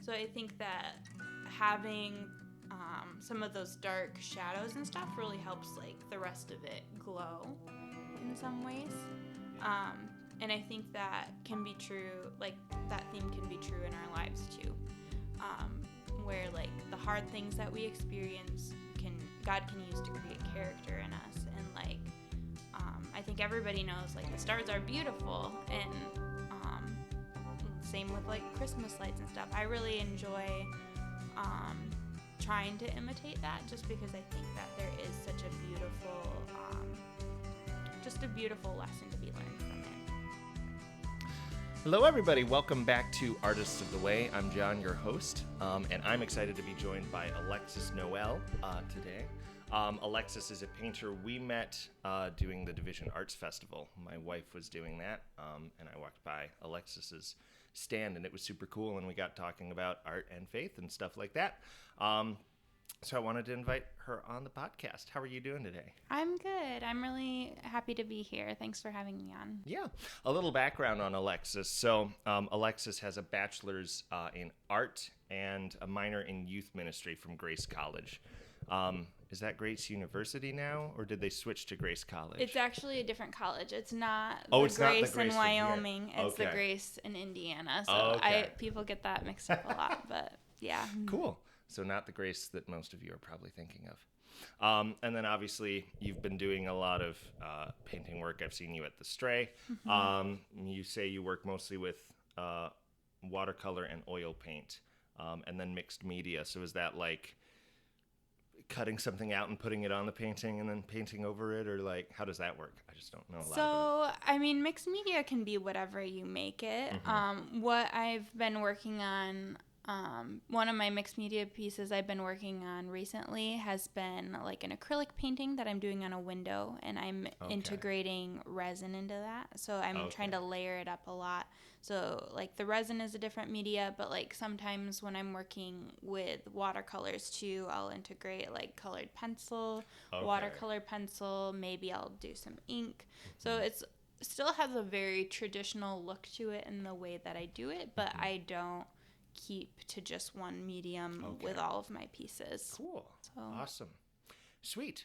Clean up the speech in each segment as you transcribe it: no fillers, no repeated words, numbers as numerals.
So I think that having some of those dark shadows and stuff really helps like the rest of it glow in some ways. And I think that can be true, like that theme can be true in our lives too. Where like the hard things that we experience God can use to create character in us. And like I think everybody knows like the stars are beautiful, and same with like Christmas lights and stuff. I really enjoy trying to imitate that, just because I think that there is such a beautiful just a beautiful lesson to be learned from it. Hello, everybody. Welcome back to Artists of the Way. I'm John, your host, and I'm excited to be joined by Alexis Noelle today. Alexis is a painter we met doing the Division Arts Festival. My wife was doing that, and I walked by Alexis's stand, and it was super cool, and we got talking about art and faith and stuff like that. So I wanted to invite her on the podcast. How are you doing today? I'm good. I'm really happy to be here. Thanks for having me on. Yeah. A little background on Alexis. So Alexis has a bachelor's in art and a minor in youth ministry from Grace College. Is that Grace University now, or did they switch to Grace College? It's actually a different college. It's not Grace in Wyoming. It's the Grace in Indiana. So people get that mixed up a lot, but yeah. Cool. So not the Grace that most of you are probably thinking of. And then obviously you've been doing a lot of painting work. I've seen you at the Stray. Mm-hmm. You say you work mostly with watercolor and oil paint, and then mixed media. So is that like cutting something out and putting it on the painting and then painting over it, or like how does that work? I just don't know a lot about it. I mean, mixed media can be whatever you make it. Mm-hmm. What I've been working on, one of my mixed media pieces I've been working on recently has been like an acrylic painting that I'm doing on a window, and I'm integrating resin into that. So I'm trying to layer it up a lot. So like the resin is a different media, but like sometimes when I'm working with watercolors too, I'll integrate like colored pencil, watercolor pencil, maybe I'll do some ink. So it's still has a very traditional look to it in the way that I do it, but I don't keep to just one medium with all of my pieces. Cool. So. Awesome. Sweet.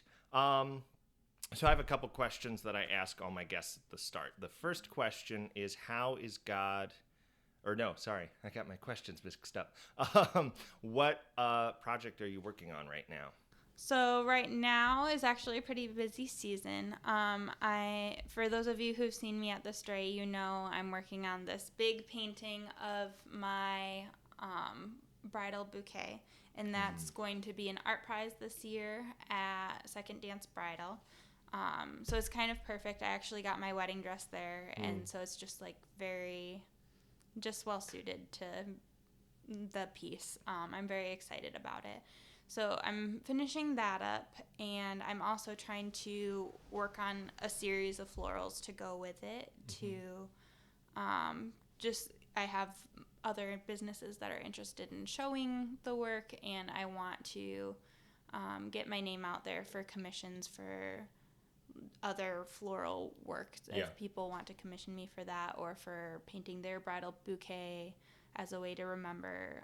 So I have a couple questions that I ask all my guests at the start. The first question is, how is God, or no, sorry, I got my questions mixed up. What project are you working on right now? So right now is actually a pretty busy season. For those of you who've seen me at the Stray, you know I'm working on this big painting of my bridal bouquet, and that's going to be an art prize this year at Second Dance Bridal. So it's kind of perfect. I actually got my wedding dress there, and so it's just like just well suited to the piece. I'm very excited about it. So I'm finishing that up, and I'm also trying to work on a series of florals to go with it. I have other businesses that are interested in showing the work, and I want to get my name out there for commissions for other floral work. If people want to commission me for that, or for painting their bridal bouquet as a way to remember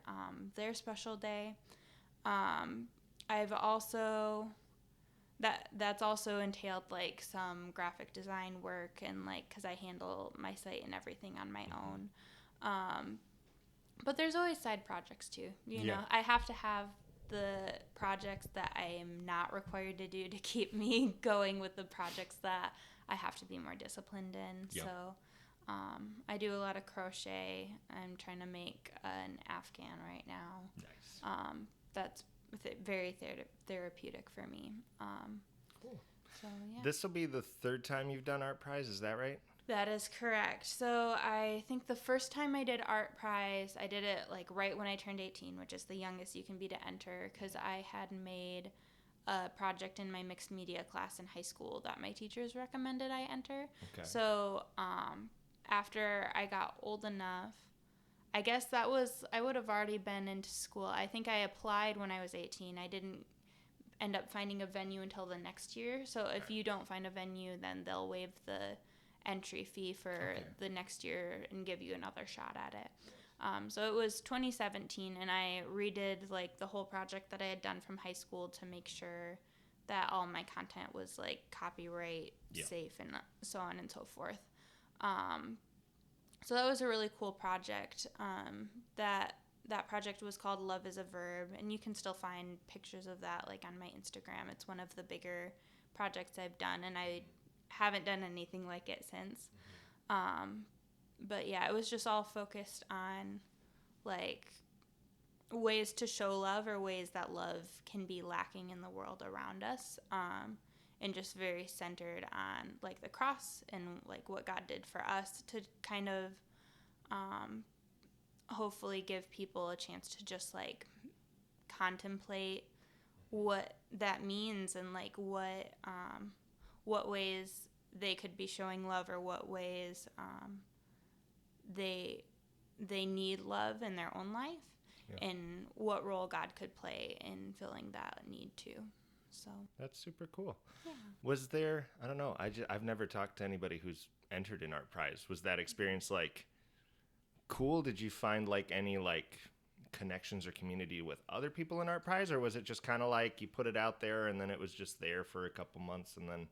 their special day. I've also that's also entailed like some graphic design work, and like because I handle my site and everything on my own. But there's always side projects too. You know, I have to have the projects that I am not required to do to keep me going with the projects that I have to be more disciplined in. So I do a lot of crochet. I'm trying to make an Afghan right now. Nice. That's very therapeutic for me. Cool. So yeah. This will be the third time you've done Art Prize, is that right? That is correct. So I think the first time I did Art Prize, I did it like right when I turned 18, which is the youngest you can be to enter, because I had made a project in my mixed media class in high school that my teachers recommended I enter. Okay. So after I got old enough, I guess I would have already been into school. I think I applied when I was 18. I didn't end up finding a venue until the next year. So if you don't find a venue, then they'll waive the entry fee for the next year and give you another shot at it. So it was 2017, and I redid like the whole project that I had done from high school to make sure that all my content was like copyright safe and so on and so forth. So that was a really cool project. That project was called Love is a Verb, and you can still find pictures of that like on my Instagram. It's one of the bigger projects I've done, and I haven't done anything like it since. But yeah, it was just all focused on like ways to show love or ways that love can be lacking in the world around us, and just very centered on like the cross and like what God did for us to kind of hopefully give people a chance to just like contemplate what that means and like what ways they could be showing love, or what ways they need love in their own life, and what role God could play in filling that need too. So that's super cool. Yeah. Was there, I don't know, I've never talked to anybody who's entered an art prize. Was that experience like cool? Did you find like any like connections or community with other people in art prize, or was it just kind of like you put it out there and then it was just there for a couple months and then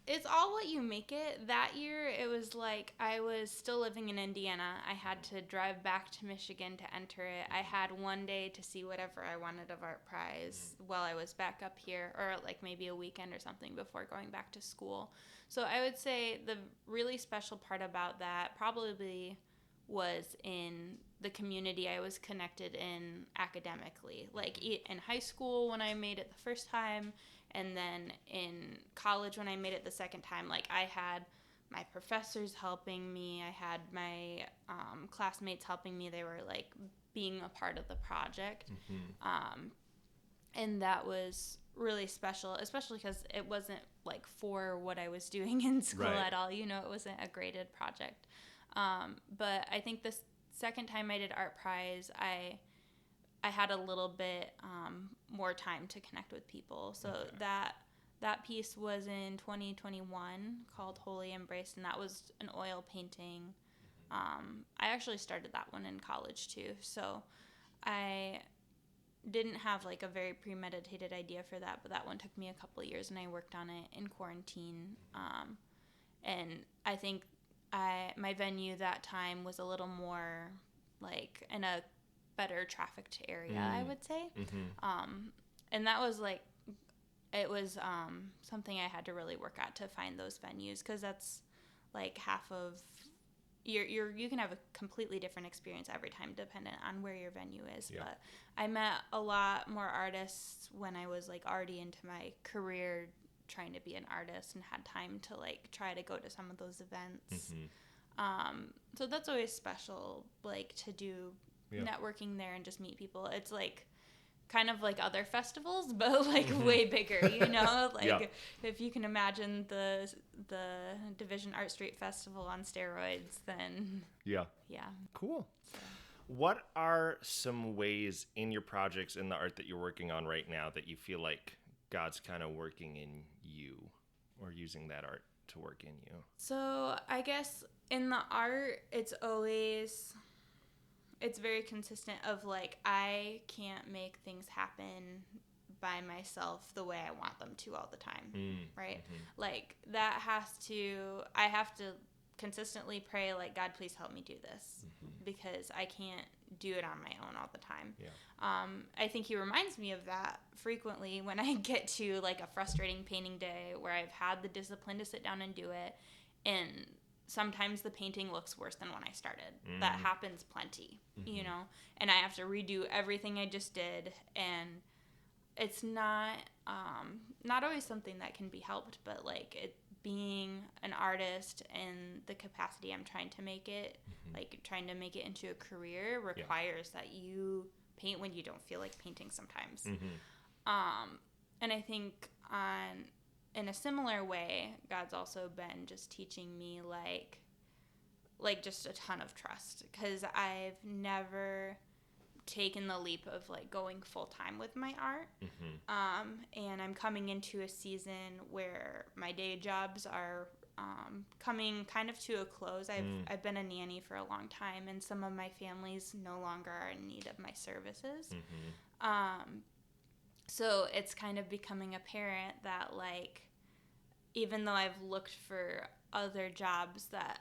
it's all what you make it. That year it was like I was still living in Indiana. I had to drive back to Michigan to enter it. I had one day to see whatever I wanted of art prize while I was back up here, or like maybe a weekend or something before going back to school. So I would say the really special part about that probably was in the community I was connected in academically. Like in high school when I made it the first time, and then in college when I made it the second time, like I had my professors helping me, I had my classmates helping me. They were like being a part of the project. And that was really special, especially because it wasn't like for what I was doing in school at all. You know, it wasn't a graded project. But I think the second time I did art prize, I had a little bit more time to connect with people. So that piece was in 2021 called Holy Embrace, and that was an oil painting. I actually started that one in college too. So I didn't have like a very premeditated idea for that, but that one took me a couple of years, and I worked on it in quarantine. And I think my venue that time was a little more like in a better trafficked area, I would say. And that was like, it was something I had to really work at to find those venues, because that's like half of you can have a completely different experience every time dependent on where your venue is. But I met a lot more artists when I was like already into my career trying to be an artist, and had time to like try to go to some of those events. So that's always special, like to do networking there and just meet people. It's like kind of like other festivals, but like way bigger, you know, like if you can imagine the Division Art Street Festival on steroids, then cool. So. What are some ways in your projects, in the art that you're working on right now, that you feel like God's kind of working in you, or using that art to work in you? So I guess in the art, it's very consistent of like, I can't make things happen by myself the way I want them to all the time, right? Like that I have to consistently pray like, God, please help me do this, because I can't do it on my own all the time. I think he reminds me of that frequently when I get to like a frustrating painting day where I've had the discipline to sit down and do it, and sometimes the painting looks worse than when I started. That happens plenty, you know, and I have to redo everything I just did, and it's not always something that can be helped, but like it being an artist and the capacity I'm trying to make it, like trying to make it into a career, requires that you paint when you don't feel like painting sometimes. And I think in a similar way, God's also been just teaching me like just a ton of trust, because I've never taken the leap of like going full time with my art. And I'm coming into a season where my day jobs are coming kind of to a close. I've been a nanny for a long time, and some of my families no longer are in need of my services. So it's kind of becoming apparent that, like, even though I've looked for other jobs, that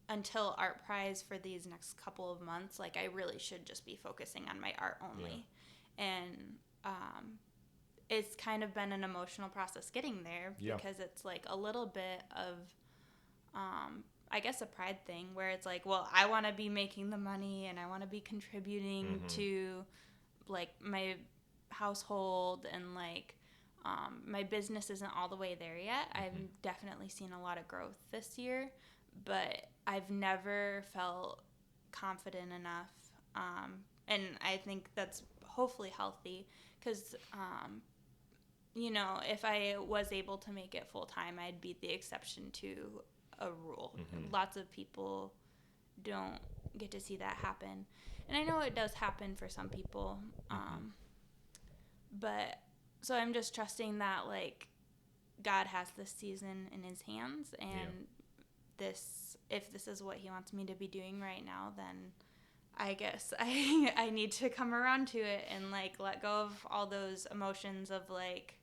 until Art Prize for these next couple of months, like, I really should just be focusing on my art only. And it's kind of been an emotional process getting there, because it's like a little bit of, I guess, a pride thing where it's like, well, I want to be making the money and I want to be contributing to, like, my household, and like, my business isn't all the way there yet. I've definitely seen a lot of growth this year, but I've never felt confident enough. And I think that's hopefully healthy, because, you know, if I was able to make it full time, I'd be the exception to a rule. Lots of people don't get to see that happen. And I know it does happen for some people. But so I'm just trusting that, like, God has this season in his hands, and if this is what he wants me to be doing right now, then I guess I need to come around to it and, like, let go of all those emotions of, like,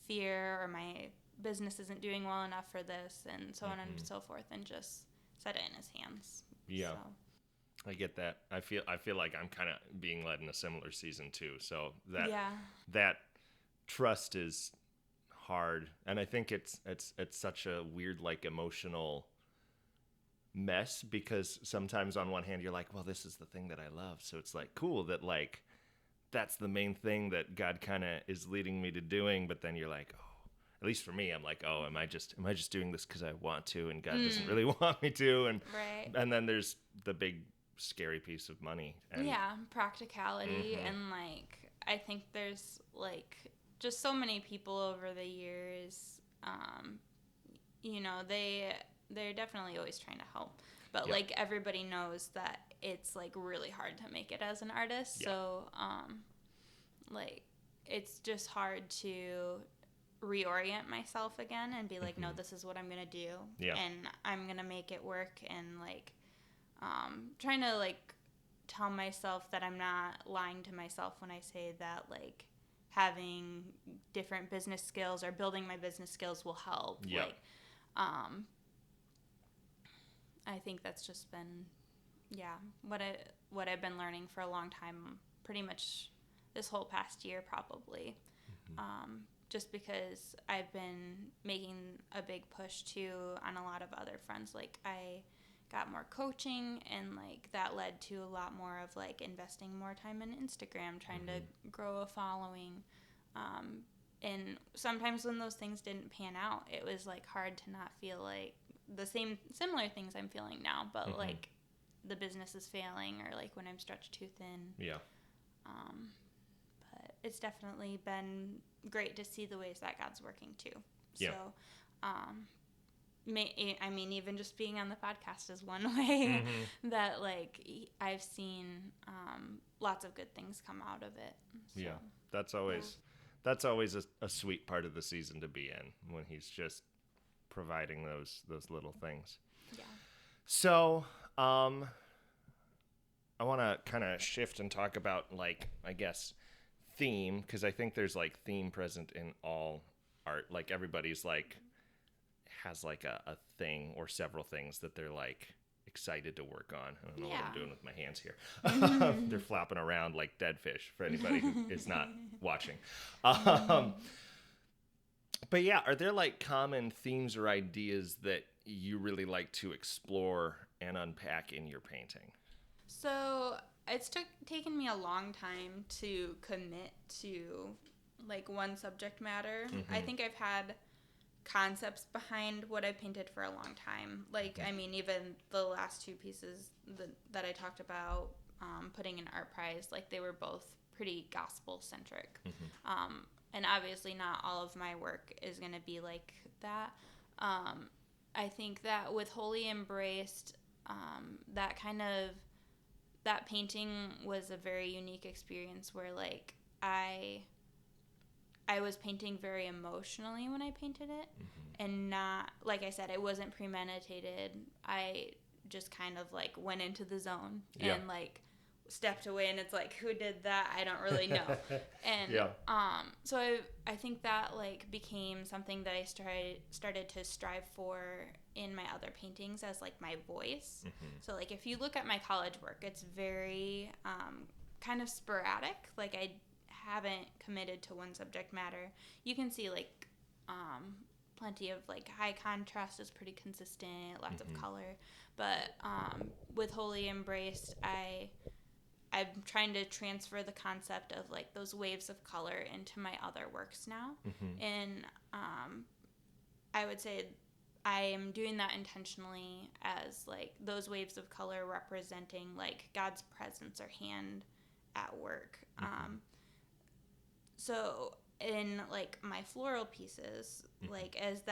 fear, or my business isn't doing well enough for this, and so on and so forth, and just set it in his hands. Yeah. So. I get that. I feel like I'm kind of being led in a similar season too. So that trust is hard, and I think it's such a weird, like, emotional mess, because sometimes on one hand you're like, well, this is the thing that I love, so it's like cool that, like, that's the main thing that God kind of is leading me to doing, but then you're like, oh, at least for me, I'm like, oh, am I just doing this because I want to, and God doesn't really want me to, and then there's the big scary piece of money, and practicality, and, like, I think there's, like, just so many people over the years, you know, they're definitely always trying to help, but like, everybody knows that it's, like, really hard to make it as an artist. So like, it's just hard to reorient myself again and be like, no, this is what I'm gonna do, and I'm gonna make it work, and, like, trying to, like, tell myself that I'm not lying to myself when I say that, like, having different business skills or building my business skills will help. Like, I think that's just been, what I've been learning for a long time, pretty much this whole past year, probably. Just because I've been making a big push too on a lot of other fronts. Like, I got more coaching, and, like, that led to a lot more of, like, investing more time in Instagram, trying to grow a following. And sometimes when those things didn't pan out, it was, like, hard to not feel like similar things I'm feeling now, but like, the business is failing, or, like, when I'm stretched too thin. But it's definitely been great to see the ways that God's working too. So, I mean, even just being on the podcast is one way that, like, I've seen lots of good things come out of it. So, that's always a sweet part of the season to be in, when he's just providing those little things. So I want to kind of shift and talk about, like, I guess, theme, because I think there's, like, theme present in all art. Like, everybody's, like, has, like, a thing or several things that they're, like, excited to work on. I don't know what I'm doing with my hands here. They're flopping around like dead fish, for anybody who is not watching. But yeah, are there, like, common themes or ideas that you really like to explore and unpack in your painting? So it's taken me a long time to commit to, like, one subject matter. I think I've had concepts behind what I painted for a long time. Like, I mean, even the last two pieces that I talked about, putting in Art Prize, like, they were both pretty gospel centric. And obviously not all of my work is going to be like that. I think that with Wholly Embraced, that painting was a very unique experience where, like, I was painting very emotionally when I painted it, and not, like I said, it wasn't premeditated. I just kind of like went into the zone and like stepped away, and it's like, who did that? I don't really know. And so I think that like became something that I started to strive for in my other paintings as like my voice. So like if you look at my college work, it's very kind of sporadic. Like I haven't committed to one subject matter. You can see like plenty of like high contrast is pretty consistent, lots of color. But with Holy Embraced, I'm trying to transfer the concept of like those waves of color into my other works now. And I would say I am doing that intentionally as like those waves of color representing like God's presence or hand at work. So in like my floral pieces, like as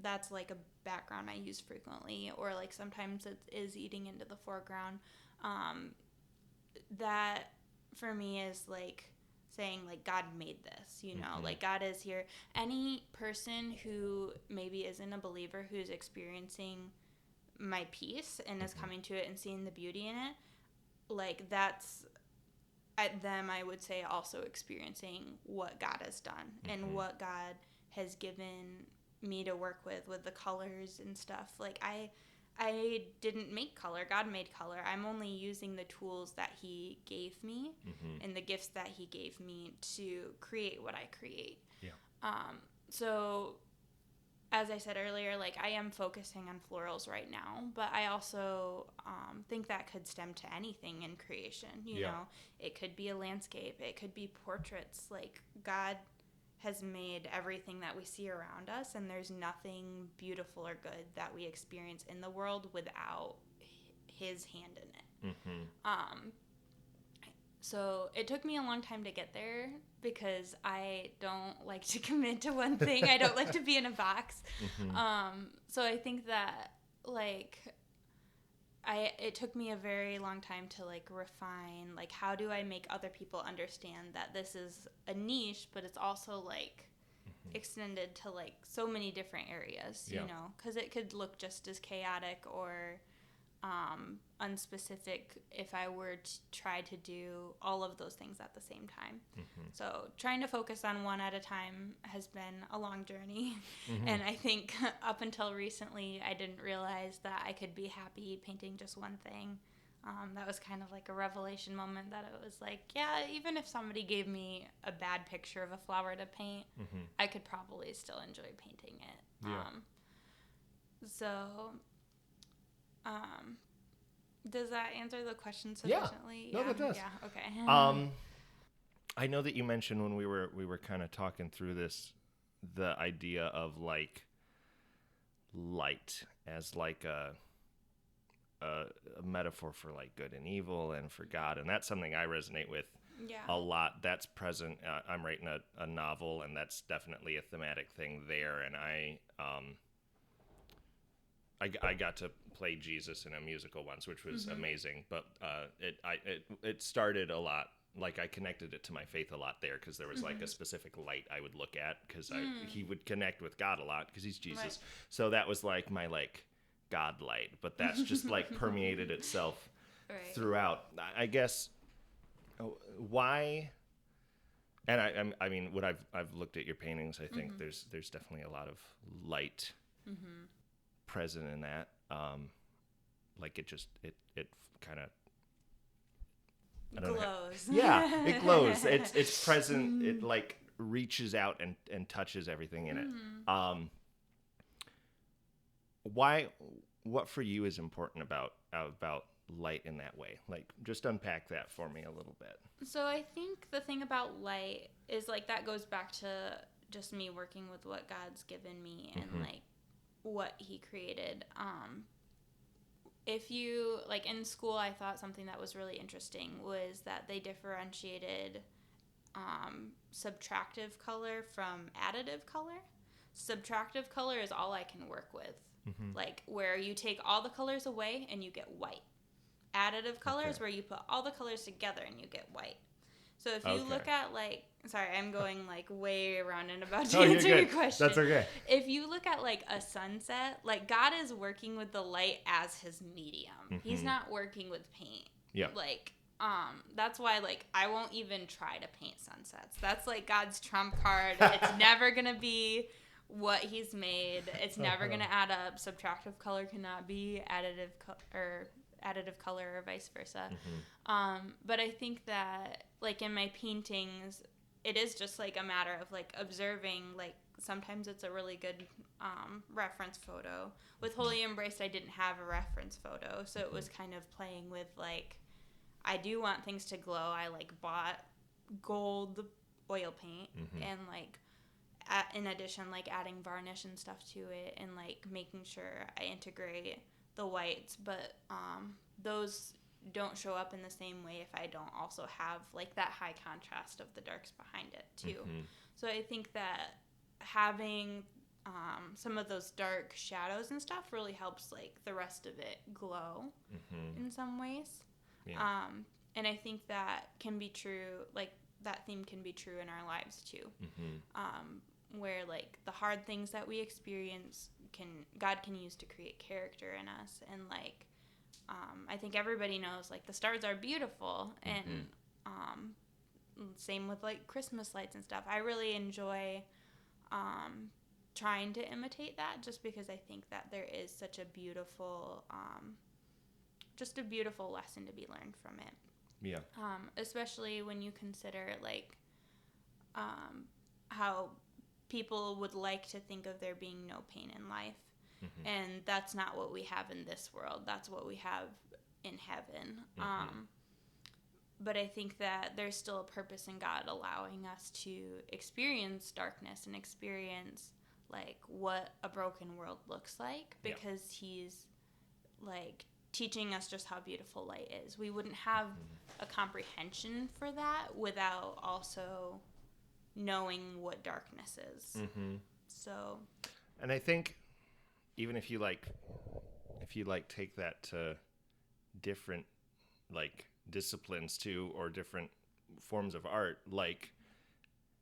that's like a background I use frequently, or like sometimes it is eating into the foreground. That for me is like saying like God made this, you know, like God is here. Any person who maybe isn't a believer who's experiencing my piece and is coming to it and seeing the beauty in it, like that's at them, I would say, also experiencing what God has done and what God has given me to work with the colors and stuff. Like I didn't make color. God made color. I'm only using the tools that he gave me and the gifts that he gave me to create what I create. So as I said earlier, like I am focusing on florals right now, but I also think that could stem to anything in creation. You know, it could be a landscape. It could be portraits. Like God has made everything that we see around us, and there's nothing beautiful or good that we experience in the world without his hand in it. So it took me a long time to get there because I don't like to commit to one thing. I don't like to be in a box. So I think that like it took me a very long time to like refine, like how do I make other people understand that this is a niche, but it's also like extended to like so many different areas, you know, because it could look just as chaotic or unspecific if I were to try to do all of those things at the same time. So trying to focus on one at a time has been a long journey. And I think up until recently, I didn't realize that I could be happy painting just one thing. That was kind of like a revelation moment that it was like, yeah, even if somebody gave me a bad picture of a flower to paint, I could probably still enjoy painting it. Does that answer the question sufficiently? No, that does. Yeah, okay. I know that you mentioned when we were kind of talking through this, the idea of like light as like a metaphor for like good and evil and for God, and that's something I resonate with a lot. That's present. I'm writing a novel, and that's definitely a thematic thing there, and I got to play Jesus in a musical once, which was amazing. But it started a lot. Like I connected it to my faith a lot there because there was like a specific light I would look at because he would connect with God a lot because he's Jesus. Right. So that was like my like God light. But that's just like permeated itself throughout. I guess why. And I mean, what I've looked at your paintings, I think there's definitely a lot of light present in that. Like it kind of glows. Yeah, it glows. It's present. It like reaches out and touches everything in it. What for you is important about light in that way? Like just unpack that for me a little bit. So I think the thing about light is like that goes back to just me working with what God's given me and like what he created. If you, like in school, I thought something that was really interesting was that they differentiated subtractive color from additive color. Subtractive color is all I can work with, like where you take all the colors away and you get white. Additive color is where you put all the colors together and you get white. So if you Okay. look at like, sorry, I'm going like way around and about to Oh, you're answer your good. question. That's okay. If you look at like a sunset, like God is working with the light as his medium. He's not working with paint. Yeah. Like, that's why like I won't even try to paint sunsets. That's like God's trump card. It's never gonna be what he's made. It's never gonna add up. Subtractive color cannot be additive color or vice versa. But I think that like in my paintings, it is just like a matter of like observing. Like sometimes it's a really good reference photo. With Holy Embraced, I didn't have a reference photo, so it was kind of playing with like, I do want things to glow. I like bought gold oil paint and like in addition like adding varnish and stuff to it and like making sure I integrate the whites, but those don't show up in the same way if I don't also have like that high contrast of the darks behind it too. So I think that having some of those dark shadows and stuff really helps like the rest of it glow in some ways. Yeah. And I think that can be true, like that theme can be true in our lives too. Where like the hard things that we experience God can use to create character in us. And like, I think everybody knows like the stars are beautiful and same with like Christmas lights and stuff. I really enjoy trying to imitate that just because I think that there is such a beautiful just a beautiful lesson to be learned from it. Yeah. Especially when you consider like how people would like to think of there being no pain in life. And that's not what we have in this world. That's what we have in heaven. But I think that there's still a purpose in God allowing us to experience darkness and experience like what a broken world looks like because he's like teaching us just how beautiful light is. We wouldn't have a comprehension for that without also knowing what darkness is. So, and I think even if you take that to different like disciplines too, or different forms of art, like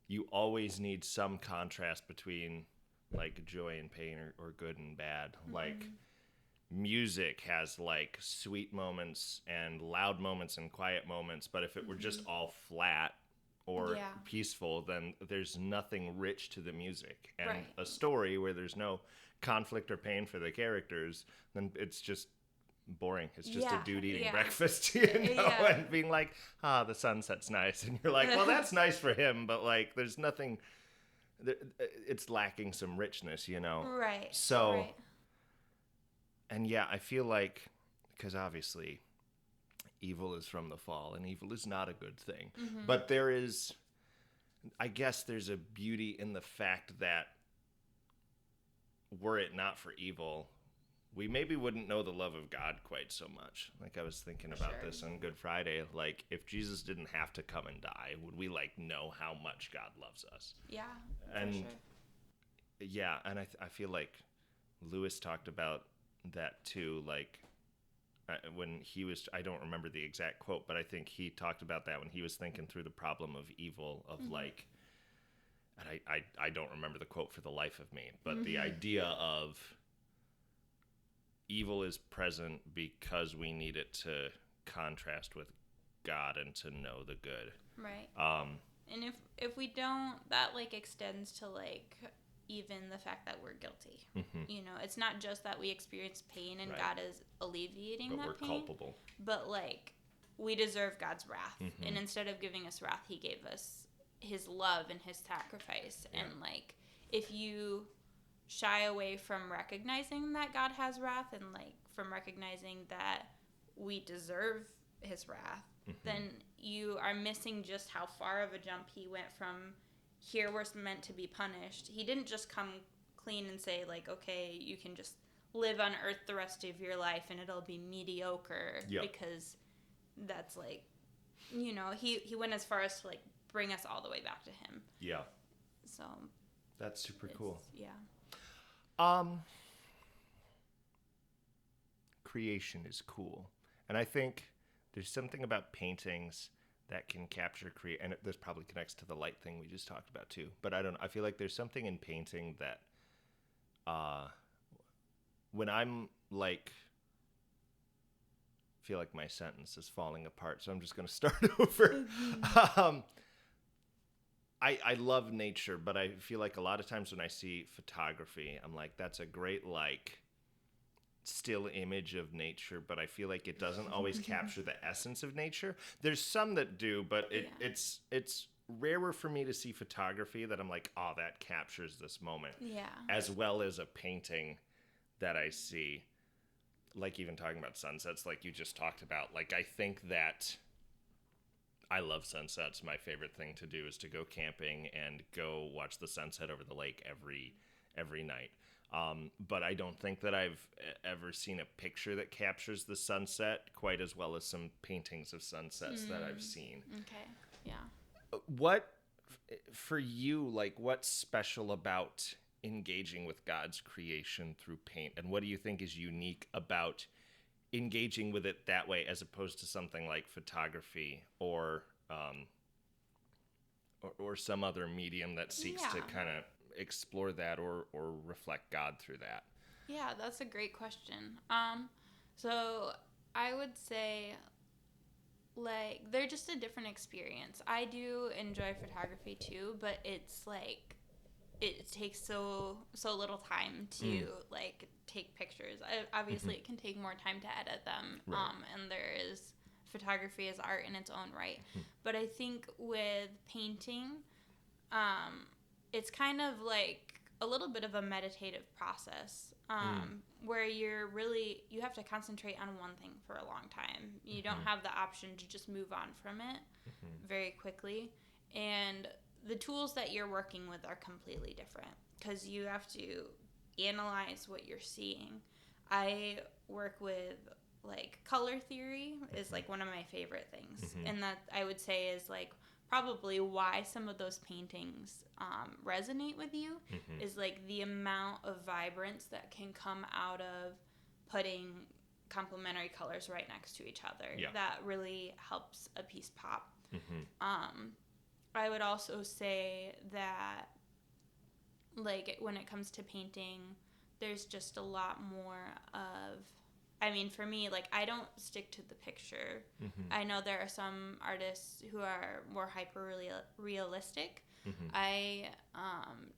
you always need some contrast between like joy and pain or good and bad. Like music has like sweet moments and loud moments and quiet moments, but if it were just all flat or peaceful, then there's nothing rich to the music. And a story where there's no conflict or pain for the characters, then it's just boring. It's just a dude eating breakfast, and being like, the sunset's nice. And you're like, well, that's nice for him, but like there's nothing, it's lacking some richness, Right. So, and I feel like, because obviously evil is from the fall and evil is not a good thing, but I guess there's a beauty in the fact that were it not for evil, we maybe wouldn't know the love of God quite so much. Like I was thinking about this on Good Friday. Like if Jesus didn't have to come and die, would we like know how much God loves us? Yeah, and for sure. Yeah, and I feel like Lewis talked about that too. Like when he was, I don't remember the exact quote, but I think he talked about that when he was thinking through the problem of evil, of like, and I don't remember the quote for the life of me, but the idea of evil is present because we need it to contrast with God and to know the good. Right. And if we don't, that like extends to like even the fact that we're guilty. It's not just that we experience pain and God is alleviating that pain. But we're culpable. But like we deserve God's wrath. And instead of giving us wrath, he gave us his love and his sacrifice. And like if you shy away from recognizing that God has wrath and like from recognizing that we deserve his wrath, then you are missing just how far of a jump he went from here we're meant to be punished. He didn't just come clean and say like, okay, you can just live on earth the rest of your life and it'll be mediocre, because that's like, he went as far as to like bring us all the way back to him. Yeah. So that's super cool. Yeah. Creation is cool. And I think there's something about paintings that can capture, create, and this probably connects to the light thing we just talked about too. But I feel like there's something in painting that, when I'm like, feel like my sentence is falling apart, so I'm just going to start over. I love nature, but I feel like a lot of times when I see photography, I'm like, that's a great, like, still image of nature, but I feel like it doesn't always capture the essence of nature. There's some that do, but it's rarer for me to see photography that I'm like, oh, that captures this moment. Yeah. As well as a painting that I see, like even talking about sunsets, like you just talked about. Like, I think that I love sunsets. My favorite thing to do is to go camping and go watch the sunset over the lake every night. But I don't think that I've ever seen a picture that captures the sunset quite as well as some paintings of sunsets that I've seen. Okay. Yeah. What, for you, like, what's special about engaging with God's creation through paint? And what do you think is unique about engaging with it that way as opposed to something like photography or some other medium that seeks to kind of explore that or reflect God through that? Yeah, that's a great question. So I would say, like, they're just a different experience. I do enjoy photography too, but it's like it takes so little time to like take pictures. Obviously, it can take more time to edit them. Right. And there is photography as art in its own right. But I think with painting, it's kind of like a little bit of a meditative process, where you have to concentrate on one thing for a long time. You don't have the option to just move on from it very quickly. And the tools that you're working with are completely different because you have to analyze what you're seeing. I work with, like, color theory is like one of my favorite things. And that I would say is like probably why some of those paintings resonate with you is like the amount of vibrance that can come out of putting complementary colors right next to each other. Yeah. That really helps a piece pop. I would also say that, like, when it comes to painting, there's just a lot more of, I mean, for me, like, I don't stick to the picture. I know there are some artists who are more hyper-realistic. I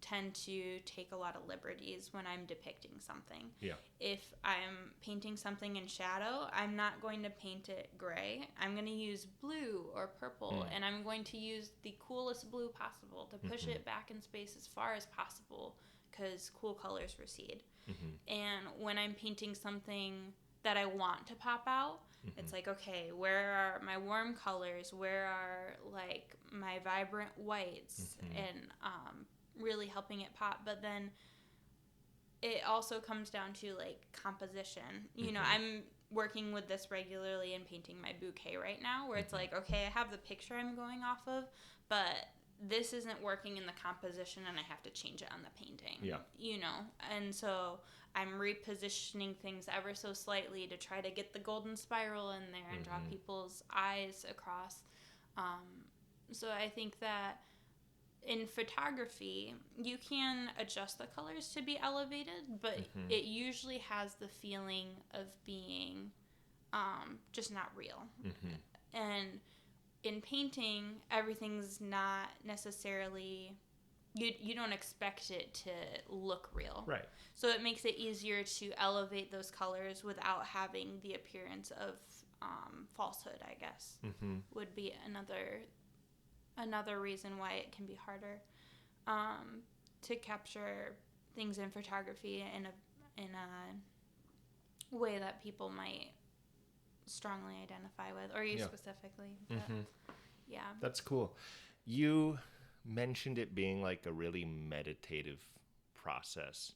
tend to take a lot of liberties when I'm depicting something. Yeah. If I'm painting something in shadow, I'm not going to paint it gray. I'm going to use blue or purple, and I'm going to use the coolest blue possible to push it back in space as far as possible because cool colors recede. And when I'm painting something that I want to pop out, it's like, okay, where are my warm colors? Where are, like, my vibrant whites? And really helping it pop. But then it also comes down to, like, composition. You know, I'm working with this regularly and painting my bouquet right now, where it's like, okay, I have the picture I'm going off of, but this isn't working in the composition and I have to change it on the painting. Yeah. You know? And so I'm repositioning things ever so slightly to try to get the golden spiral in there and draw people's eyes across. So I think that in photography, you can adjust the colors to be elevated, but it usually has the feeling of being just not real. And in painting, everything's not necessarily, you don't expect it to look real. Right. So it makes it easier to elevate those colors without having the appearance of falsehood, I guess, would be another reason why it can be harder to capture things in photography in a way that people might strongly identify with, or you specifically. But, yeah. That's cool. You mentioned it being like a really meditative process,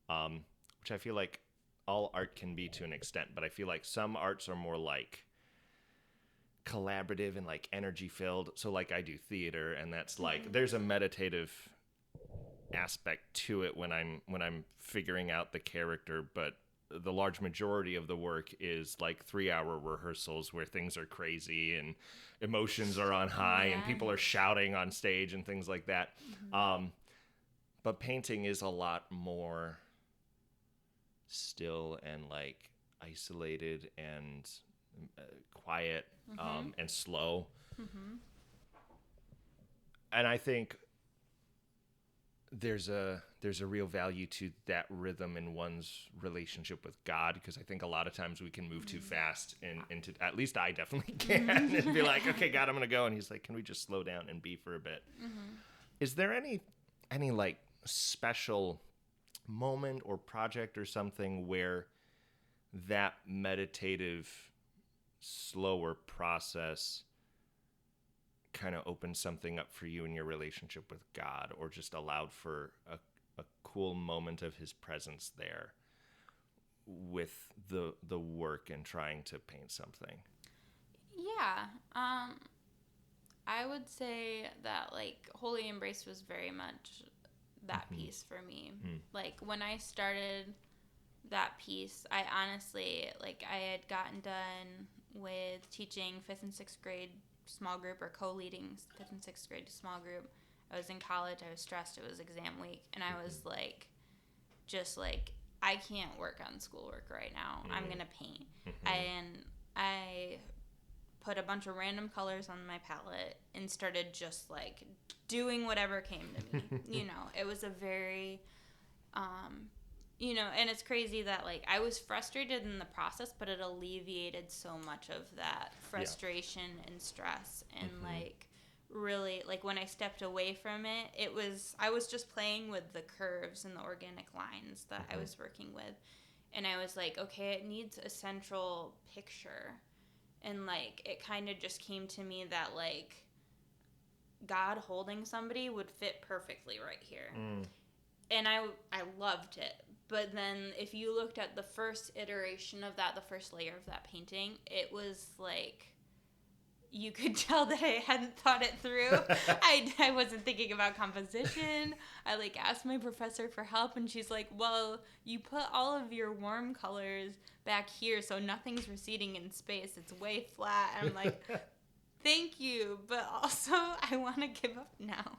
which I feel like all art can be to an extent, but I feel like some arts are more like collaborative and like energy filled. So like I do theater, and that's like there's a meditative aspect to it when I'm figuring out the character, but the large majority of the work is like 3-hour rehearsals where things are crazy and emotions are on high and people are shouting on stage and things like that. But painting is a lot more still and like isolated and quiet and slow. And I think there's a real value to that rhythm in one's relationship with God, because I think a lot of times we can move too fast and into, at least I definitely can, and be like, okay, God, I'm gonna go, and he's like, can we just slow down and be for a bit? Is there any like special moment or project or something where that meditative slower process kind of opened something up for you in your relationship with God, or just allowed for a cool moment of his presence there with the work and trying to paint something? Yeah. I would say that like Holy Embrace was very much that piece for me. Like when I started that piece, I honestly, like, I had gotten done with teaching 5th and 6th grade small group, or co-leading 5th and 6th grade small group. I was in college, I was stressed, it was exam week, and I was like, just like, I can't work on schoolwork right now. I'm gonna paint. And I put a bunch of random colors on my palette and started just like doing whatever came to me. You know, it was a very you know, and it's crazy that like I was frustrated in the process, but it alleviated so much of that frustration and stress. And like really, like when I stepped away from it, I was just playing with the curves and the organic lines that I was working with. And I was like, okay, it needs a central picture. And like it kind of just came to me that like God holding somebody would fit perfectly right here. And I loved it. But then if you looked at the first iteration of that, the first layer of that painting, it was like, you could tell that I hadn't thought it through. I wasn't thinking about composition. I like asked my professor for help, and she's like, well, you put all of your warm colors back here, so nothing's receding in space. It's way flat. And I'm like, thank you, but also I want to give up now.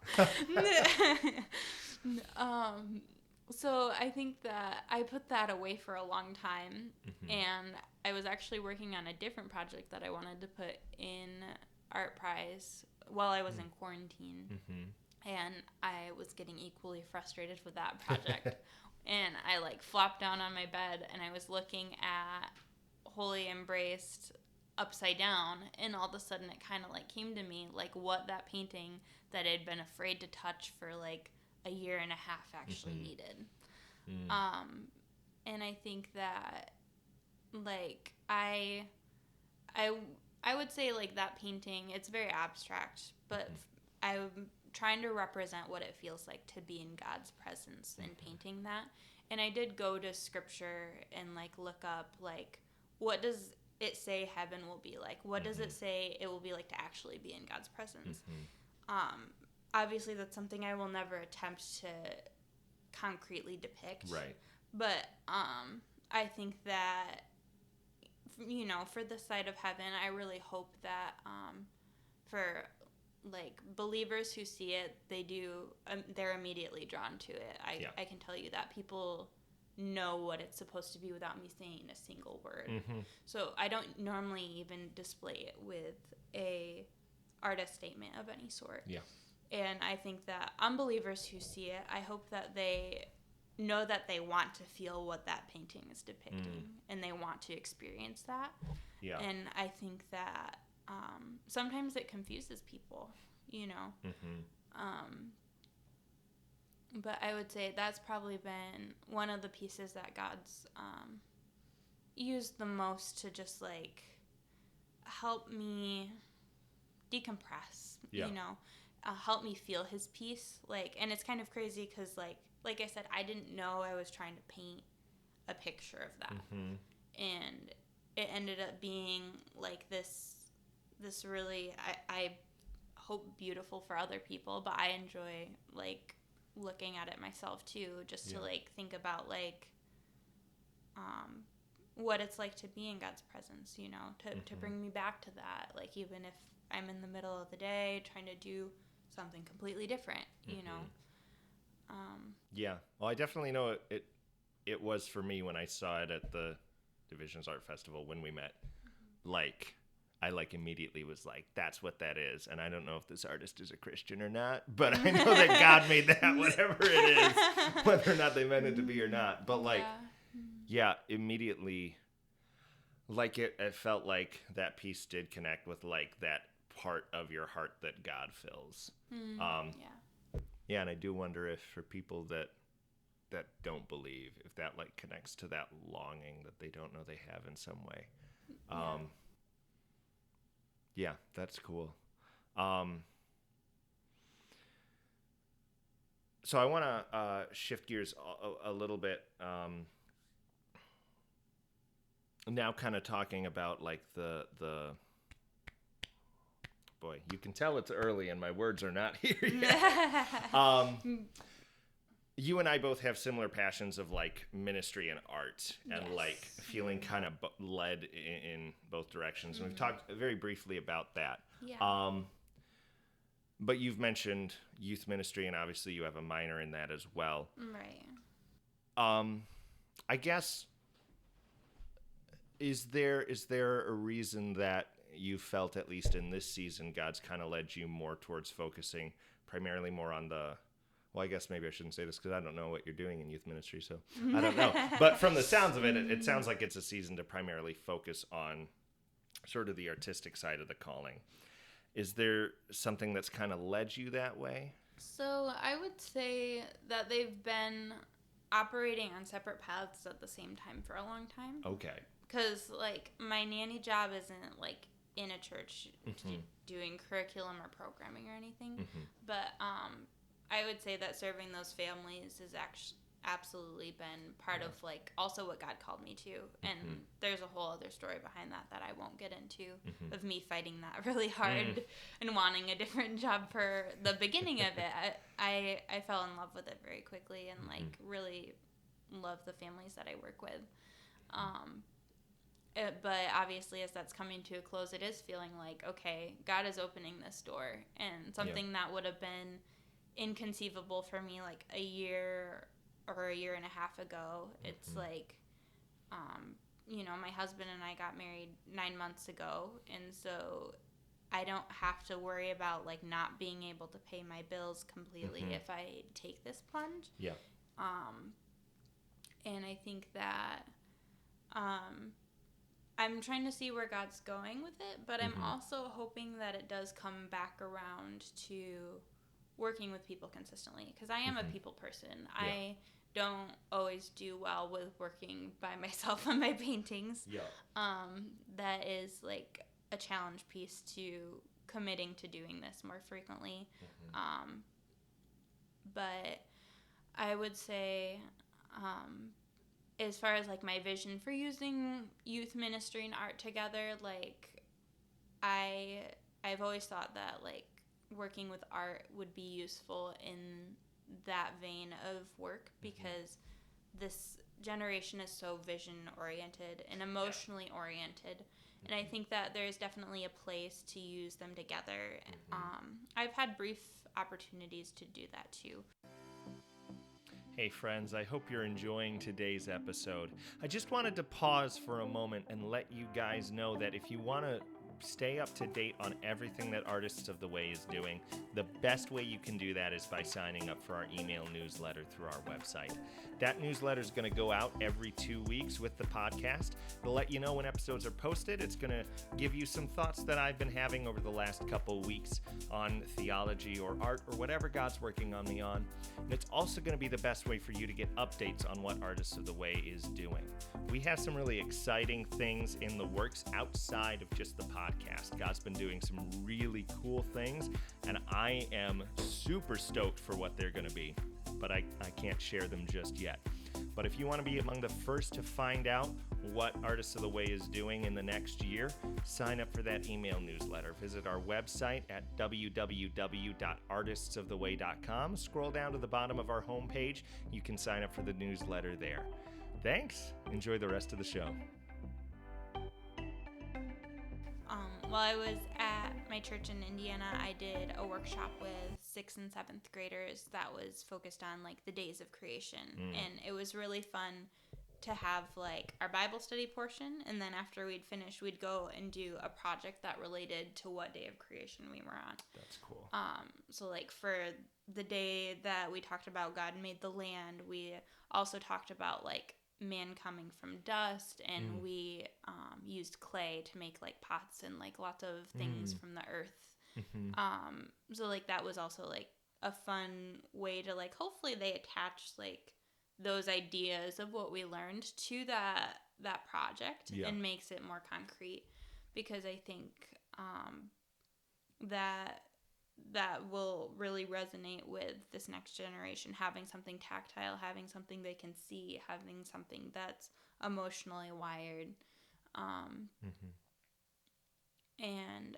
So I think that I put that away for a long time, and I was actually working on a different project that I wanted to put in Art Prize while I was in quarantine, and I was getting equally frustrated with that project. And I like flopped down on my bed, and I was looking at Holy Embraced upside down, and all of a sudden it kind of like came to me like what that painting that I'd been afraid to touch for like a year and a half actually needed. And I think that like I would say like that painting, it's very abstract, but I'm trying to represent what it feels like to be in God's presence in painting that. And I did go to scripture and like look up like, what does it say heaven will be like? What does it say it will be like to actually be in God's presence? Obviously that's something I will never attempt to concretely depict. Right. But I think that, you know, for this side of heaven, I really hope that for like believers who see it, they're immediately drawn to it. I can tell you that people know what it's supposed to be without me saying a single word. So I don't normally even display it with a artist statement of any sort. And I think that unbelievers who see it, I hope that they know that they want to feel what that painting is depicting, and they want to experience that. And I think that sometimes it confuses people, you know. But I would say that's probably been one of the pieces that God's used the most to just like help me decompress, you know. Help me feel his peace, like, and it's kind of crazy because like I said, I didn't know I was trying to paint a picture of that, and it ended up being like this really I hope beautiful for other people, but I enjoy like looking at it myself too, just to like think about like what it's like to be in God's presence, you know, to bring me back to that. Like, even if I'm in the middle of the day trying to do something completely different, you know. Yeah. Well, I definitely know it was for me when I saw it at the Divisions Art Festival when we met. Like, I immediately was like, that's what that is. And I don't know if this artist is a Christian or not, but I know that God made that, whatever it is, whether or not they meant it to be or not. But yeah, immediately, like it felt like that piece did connect with like that part of your heart that God fills. Yeah, and I do wonder if for people that don't believe, if that like connects to that longing that they don't know they have in some way. Yeah, that's cool. So I want to shift gears a little bit. Now kind of talking about like the boy, you can tell it's early and my words are not here yet. You and I both have similar passions of like ministry and art and like feeling kind of led in both directions. And we've talked very briefly about that. Yeah. But you've mentioned youth ministry and obviously you have a minor in that as well. Right. I guess, is there a reason that you felt, at least in this season, God's kind of led you more towards focusing primarily more on well, I guess maybe I shouldn't say this because I don't know what you're doing in youth ministry, so I don't know. But from the sounds of it, it sounds like it's a season to primarily focus on sort of the artistic side of the calling. Is there something that's kind of led you that way? So I would say that they've been operating on separate paths at the same time for a long time. Okay. Because, like, my nanny job isn't, like, in a church doing curriculum or programming or anything. But I would say that serving those families has absolutely been part of, like, also what God called me to. And there's a whole other story behind that I won't get into, of me fighting that really hard and wanting a different job for the beginning of it. I fell in love with it very quickly and, like, really love the families that I work with. But obviously, as that's coming to a close, it is feeling like, okay, God is opening this door. And something that would have been inconceivable for me like a year or a year and a half ago. It's like, you know, my husband and I got married 9 months ago. And so I don't have to worry about like not being able to pay my bills completely if I take this plunge. Yeah. And I think that I'm trying to see where God's going with it, but I'm also hoping that it does come back around to working with people consistently, because I am a people person. Yeah. I don't always do well with working by myself on my paintings. Yeah. That is like a challenge piece to committing to doing this more frequently. But I would say, as far as like my vision for using youth ministry and art together, like I've always thought that like working with art would be useful in that vein of work, because this generation is so vision oriented and emotionally oriented. And I think that there's definitely a place to use them together. I've had brief opportunities to do that too. Hey friends, I hope you're enjoying today's episode. I just wanted to pause for a moment and let you guys know that if you want to stay up to date on everything that Artists of the Way is doing, the best way you can do that is by signing up for our email newsletter through our website. That newsletter is going to go out every 2 weeks with the podcast. It'll let you know when episodes are posted. It's going to give you some thoughts that I've been having over the last couple weeks on theology or art or whatever God's working on me on. And it's also going to be the best way for you to get updates on what Artists of the Way is doing. We have some really exciting things in the works outside of just the podcast. God's been doing some really cool things, and I am super stoked for what they're going to be, but I can't share them just yet. But if you want to be among the first to find out what Artists of the Way is doing in the next year, sign up for that email newsletter. Visit our website at www.artistsoftheway.com. Scroll down to the bottom of our homepage. You can sign up for the newsletter there. Thanks. Enjoy the rest of the show. While I was at my church in Indiana, I did a workshop with 6th and 7th graders that was focused on like the days of creation. And it was really fun to have like our Bible study portion, and then after we'd finish, we'd go and do a project that related to what day of creation we were on. That's cool. So like for the day that we talked about God made the land, we also talked about like man coming from dust, and we used clay to make like pots and like lots of things from the earth. So like that was also like a fun way to like hopefully they attach like those ideas of what we learned to that project and makes it more concrete, because I think that will really resonate with this next generation, having something tactile, having something they can see, having something that's emotionally wired. And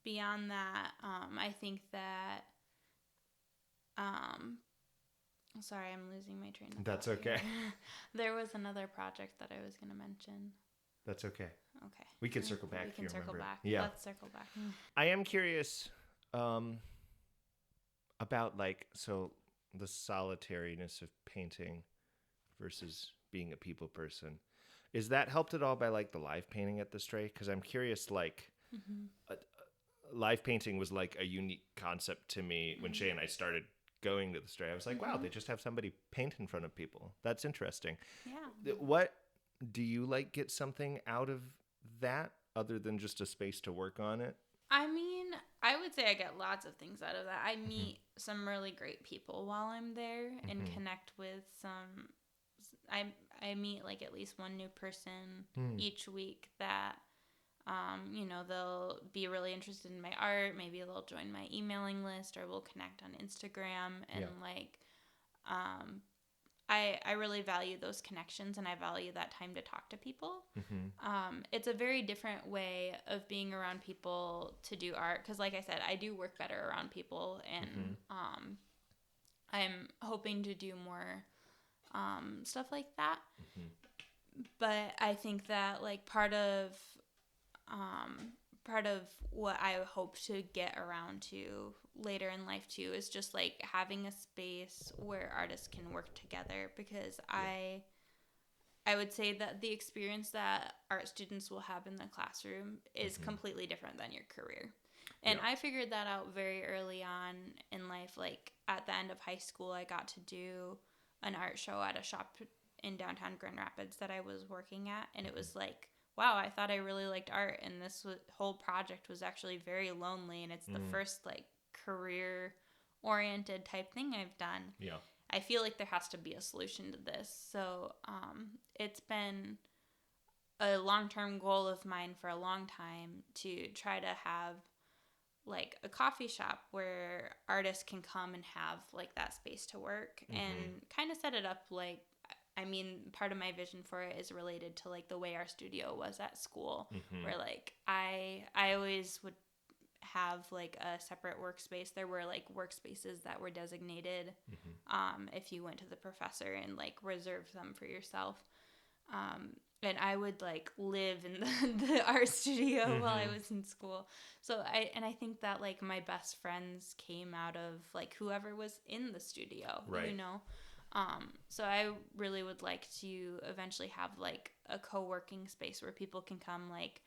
beyond that, I think that sorry, I'm losing my train of thought. That's okay. There was another project that I was going to mention. That's okay. Okay. We can circle back. We can circle back. Yeah. Let's circle back. I am curious about like, so the solitariness of painting versus being a people person. Is that helped at all by like the live painting at the Stray? Because I'm curious, like live painting was like a unique concept to me when Shay and I started going to the Stray. I was like, wow, they just have somebody paint in front of people. That's interesting. Yeah. What do you like get something out of that other than just a space to work on it? I mean, I would say I get lots of things out of that. I meet some really great people while I'm there and connect with some. I meet like at least one new person each week that, they'll be really interested in my art. Maybe they'll join my emailing list, or we'll connect on Instagram. And I really value those connections, and I value that time to talk to people. It's a very different way of being around people to do art, because like I said, I do work better around people, and I'm hoping to do more stuff like that. But I think that like part of what I hope to get around to later in life too is just like having a space where artists can work together, because I would say that the experience that art students will have in the classroom is completely different than your career. And I figured that out very early on in life. Like at the end of high school, I got to do an art show at a shop in downtown Grand Rapids that I was working at, and it was like, wow, I thought I really liked art, and this whole project was actually very lonely, and it's the first like career oriented type thing I've done. Yeah. I feel like there has to be a solution to this. So it's been a long-term goal of mine for a long time to try to have like a coffee shop where artists can come and have like that space to work and kind of set it up like, I mean, part of my vision for it is related to like the way our studio was at school, where like I always would have like a separate workspace. There were like workspaces that were designated if you went to the professor and like reserved them for yourself. And I would like live in the art studio while I was in school. So I think that like my best friends came out of like whoever was in the studio, you know? So I really would like to eventually have like a co-working space where people can come like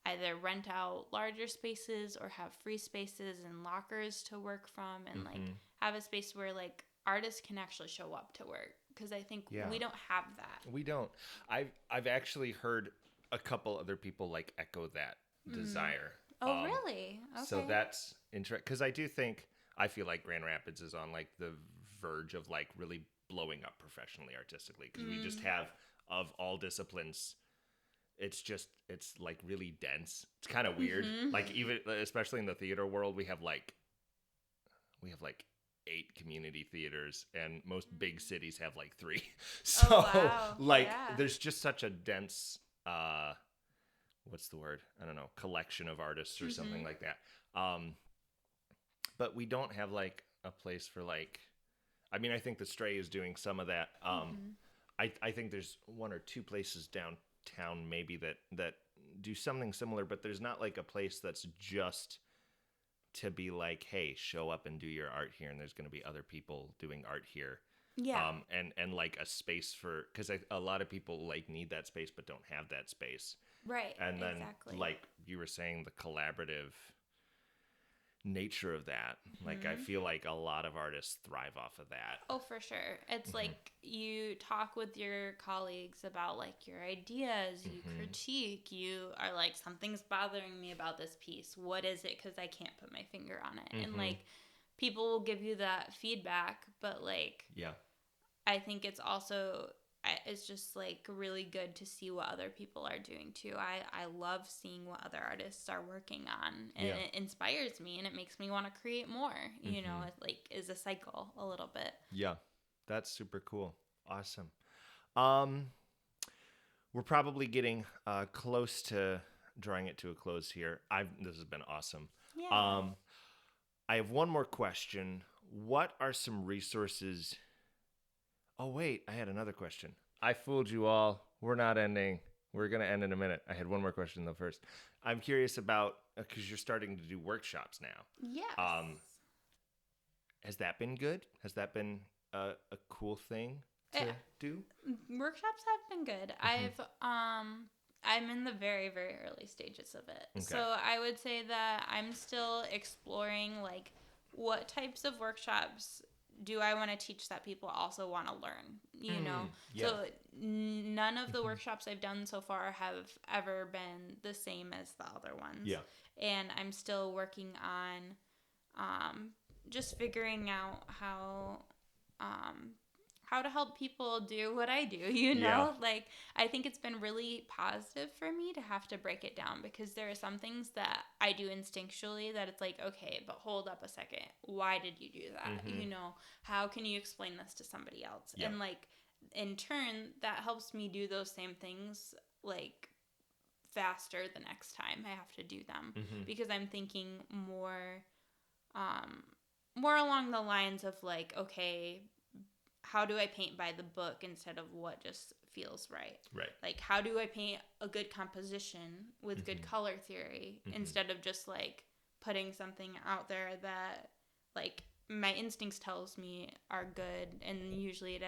either rent out larger spaces or have free spaces and lockers to work from, and like have a space where like artists can actually show up to work, because I think we don't have that. We don't. I've actually heard a couple other people like echo that desire. Oh, really? Okay. So that's interesting, because I feel like Grand Rapids is on like the verge of like really blowing up professionally, artistically, because we just have, of all disciplines, it's like really dense. It's kind of weird. Like even especially in the theater world, we have like 8 community theaters, and most big cities have like 3. So there's just such a dense what's the word? I don't know, collection of artists or something like that. But we don't have like a place for like, I mean, I think the Stray is doing some of that. I think there's one or two places downtown maybe that do something similar, but there's not like a place that's just to be like, hey, show up and do your art here, and there's going to be other people doing art here. Yeah. And like a space for, because a lot of people like need that space but don't have that space. Right. And then exactly. like you were saying, the collaborative nature of that, like I feel like a lot of artists thrive off of that. Oh, for sure. It's like you talk with your colleagues about like your ideas, you critique, you are like, something's bothering me about this piece. What is it? Because I can't put my finger on it. And like people will give you that feedback, but like, Yeah. I think it's just like really good to see what other people are doing too. I love seeing what other artists are working on, and it inspires me and it makes me want to create more. You know, it like is a cycle a little bit. Yeah. That's super cool. Awesome. We're probably getting close to drawing it to a close here. This has been awesome. Yeah. I have one more question. What are some resources? Oh, wait, I had another question. I fooled you all. We're not ending. We're going to end in a minute. I had one more question, though, first. I'm curious about, because you're starting to do workshops now. Yes. Has that been good? Has that been a cool thing to do? Workshops have been good. I'm in the very, very early stages of it. Okay. So I would say that I'm still exploring like what types of workshops do I want to teach that people also want to learn, you know? Yeah. So none of the workshops I've done so far have ever been the same as the other ones. Yeah. And I'm still working on just figuring out how to help people do what I do, you know? Yeah. Like, I think it's been really positive for me to have to break it down, because there are some things that I do instinctually that it's like, okay, but hold up a second. Why did you do that? You know, how can you explain this to somebody else? Yeah. And like, in turn, that helps me do those same things like faster the next time I have to do them, because I'm thinking more along the lines of like, okay, how do I paint by the book instead of what just feels right? Right. Like, how do I paint a good composition with good color theory instead of just like putting something out there that like my instincts tells me are good, and usually it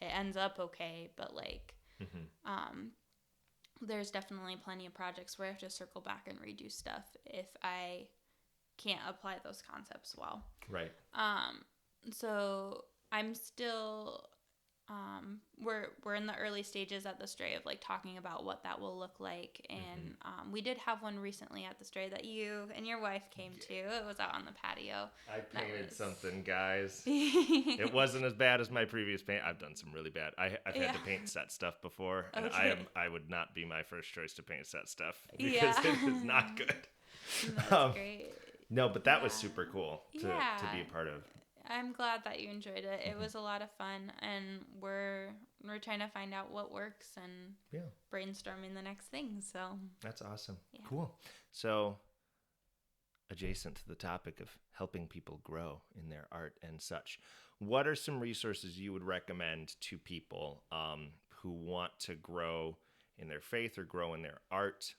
ends up okay, but like there's definitely plenty of projects where I have to circle back and redo stuff if I can't apply those concepts well. Right. So I'm still we're in the early stages at the Stray of like talking about what that will look like, and we did have one recently at the Stray that you and your wife came to. It was out on the patio. I painted something, guys. It wasn't as bad as my previous paint. I've done some really bad. I've had to paint set stuff before, and I would not be my first choice to paint set stuff because it is not good. That's great. No, but that was super cool to be a part of. I'm glad that you enjoyed it. It was a lot of fun, and we're trying to find out what works and brainstorming the next thing. So that's awesome. Yeah. Cool. So adjacent to the topic of helping people grow in their art and such, what are some resources you would recommend to people who want to grow in their faith or grow in their art,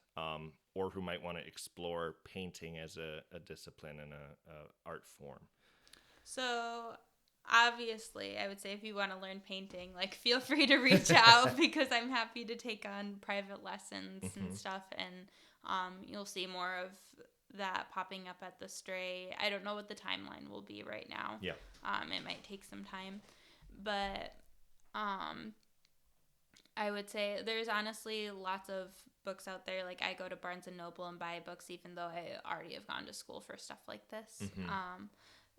or who might want to explore painting as a discipline and a art form? So obviously, I would say if you want to learn painting, like feel free to reach out, because I'm happy to take on private lessons and stuff, and you'll see more of that popping up at the Stray. I don't know what the timeline will be right now. Yeah. It might take some time, but I would say there's honestly lots of books out there. Like, I go to Barnes and Noble and buy books, even though I already have gone to school for stuff like this.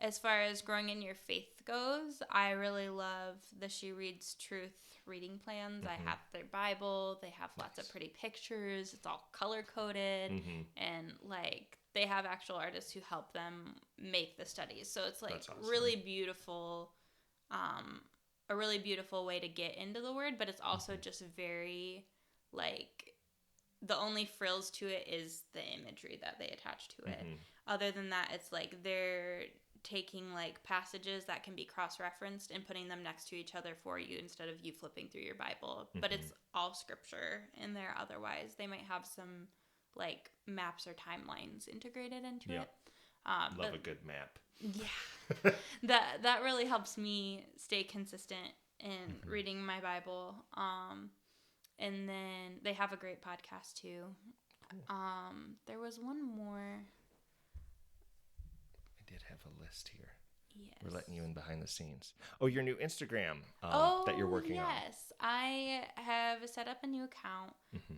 As far as growing in your faith goes, I really love the She Reads Truth reading plans. I have their Bible. They have lots of pretty pictures. It's all color-coded. And, like, they have actual artists who help them make the studies. So it's, like, awesome. Really beautiful, a really beautiful way to get into the Word, but it's also just very, like, the only frills to it is the imagery that they attach to it. Other than that, it's, like, they're taking like passages that can be cross-referenced and putting them next to each other for you instead of you flipping through your Bible. But it's all scripture in there otherwise. They might have some like maps or timelines integrated into it. Love a good map. Yeah. that really helps me stay consistent in reading my Bible. And then they have a great podcast too. Cool. There was one more. I did have a list here. Yes. We're letting you in behind the scenes. Oh, your new Instagram that you're working on. Yes. I have set up a new account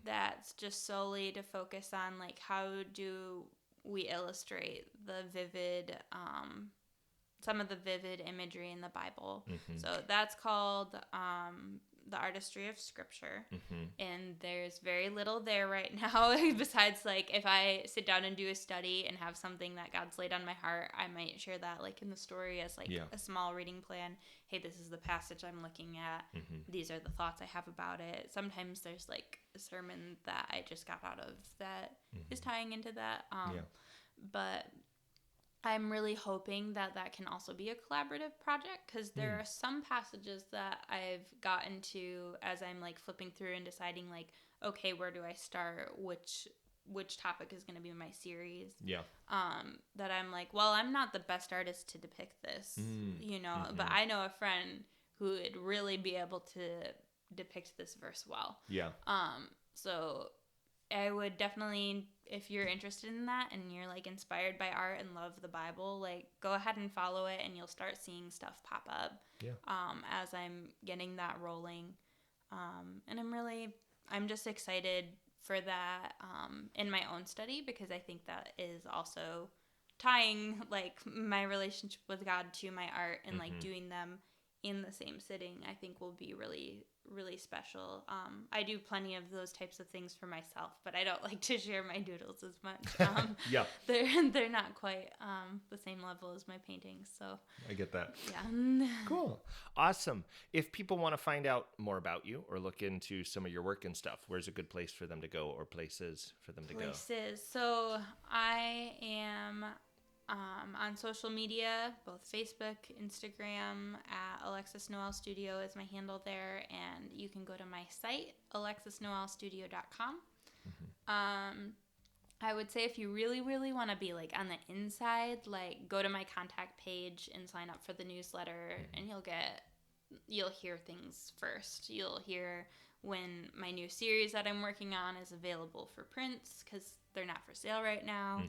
that's just solely to focus on like how do we illustrate the vivid, some of the vivid imagery in the Bible. So that's called The Artistry of Scripture. And there's very little there right now besides like if I sit down and do a study and have something that God's laid on my heart, I might share that like in the story as like a small reading plan. Hey, this is the passage I'm looking at. These are the thoughts I have about it. Sometimes there's like a sermon that I just got out of that is tying into that. But I'm really hoping that that can also be a collaborative project because there are some passages that I've gotten to as I'm like flipping through and deciding like, okay, where do I start? Which topic is going to be in my series? Yeah. That I'm like, well, I'm not the best artist to depict this, you know, but I know a friend who would really be able to depict this verse well. Yeah. So I would definitely, if you're interested in that and you're like inspired by art and love the Bible, like go ahead and follow it and you'll start seeing stuff pop up as I'm getting that rolling. And I'm just excited for that in my own study because I think that is also tying like my relationship with God to my art and like doing them in the same sitting, I think will be really, really special. I do plenty of those types of things for myself, but I don't like to share my doodles as much. They're not quite the same level as my paintings, so. I get that. Yeah. Cool. Awesome. If people want to find out more about you or look into some of your work and stuff, where's a good place for them to go or places for them to go? So I am on social media, both Facebook, Instagram, at Alexis Noelle Studio is my handle there, and you can go to my site, alexisnoellestudio.com. I would say if you really, really want to be like on the inside, like go to my contact page and sign up for the newsletter, and you'll hear things first. You'll hear when my new series that I'm working on is available for prints because they're not for sale right now.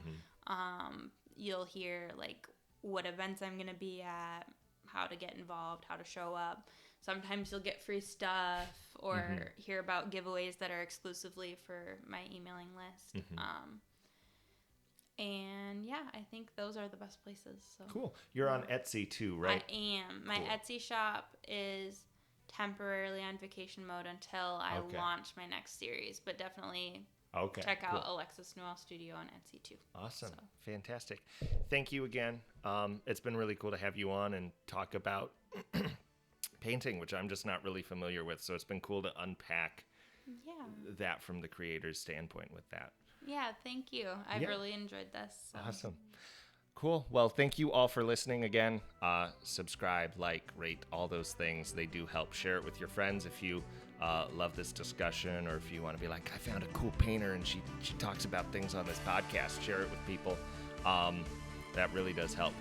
You'll hear like what events I'm going to be at, how to get involved, how to show up. Sometimes you'll get free stuff or hear about giveaways that are exclusively for my emailing list. And yeah, I think those are the best places. So. Cool. You're on Etsy too, right? I am. My Etsy shop is temporarily on vacation mode until I launch my next series, but definitely... check out Alexis Noelle Studio on Etsy too. Awesome. So. Fantastic. Thank you again. It's been really cool to have you on and talk about painting, which I'm just not really familiar with. So it's been cool to unpack that from the creator's standpoint with that. Yeah, thank you. I've really enjoyed this. So. Awesome. Cool. Well, thank you all for listening again. Subscribe, like, rate, all those things. They do help. Share it with your friends if you love this discussion, or if you want to be like, I found a cool painter and she talks about things on this podcast. Share it with people. That really does help.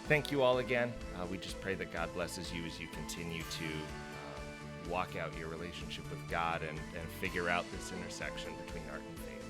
Thank you all again. We just pray that God blesses you as you continue to walk out your relationship with God and figure out this intersection between art and faith.